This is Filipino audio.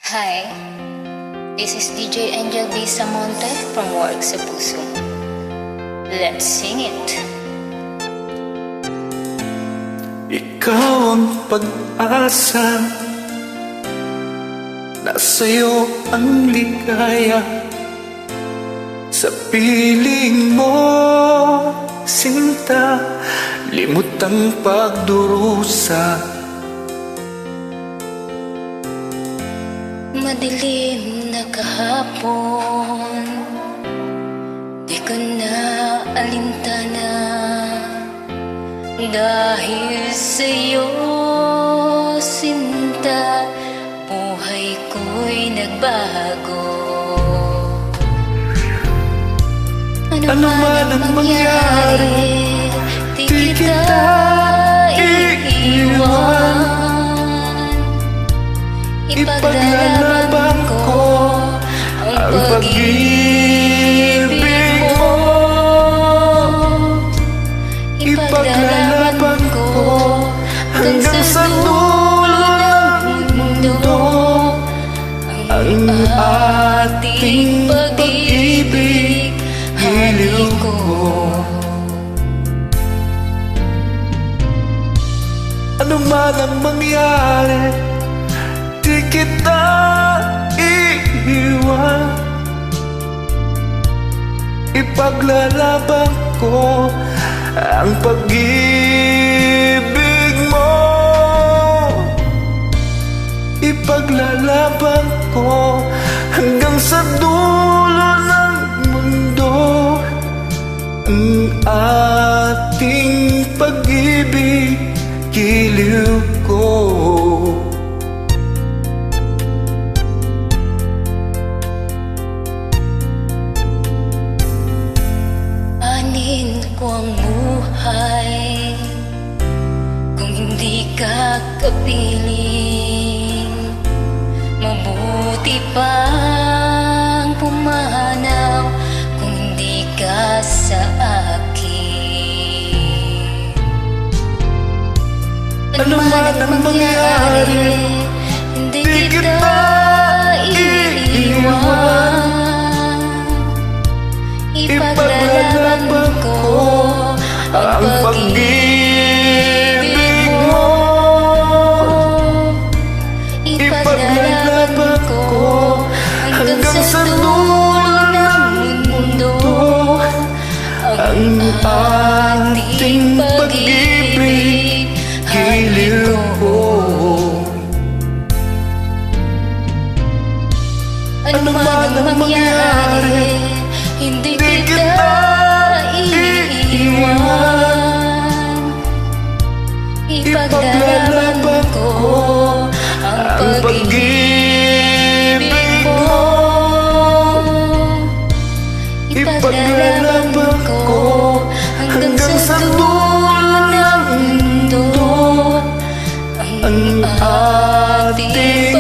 Hi, this is DJ Angel D. Samonte from Work sa Puso. Let's sing it. Ikaw ang pag-asa, nasa'yo ang ligaya. Sa piling mo, sinta, limot ang pagdurusa. Madilim na kahapon, di ko na alintana. Dahil sa'yo, sinta, buhay ko'y nagbago. Ano man ang mangyari, di kita iiwan. Ipaglalaban ko ang pag-ibig mo. Ipaglalaban ko hanggang sa dulo ng mundo ang ating pag-ibig, haliw ko. Ano man ang mangyari, di kita iiwan. Ipaglalaban ko ang pag-ibig mo. Ipaglalaban ko hanggang sa dulo ng mundo ang ating pag-ibig, giliw ko. Anin ko ang buhay kung hindi ka kapiling. Mabuti pang pumanaw kung hindi ka sa akin. Ano man ang mangyari, hindi di kita iiwan. Ipaglalaban ko ang pag-ibig mo. Ipaglalaban ko hanggang sa dulo ng mundo ang ating pag-ibig, haliw ko. Ano man ang mangyari, hindi kita iiwan. Ipaglalaban ko ang pag-ibig mo. Ipaglalaban ko hanggang sa dulo ng mundo ang ating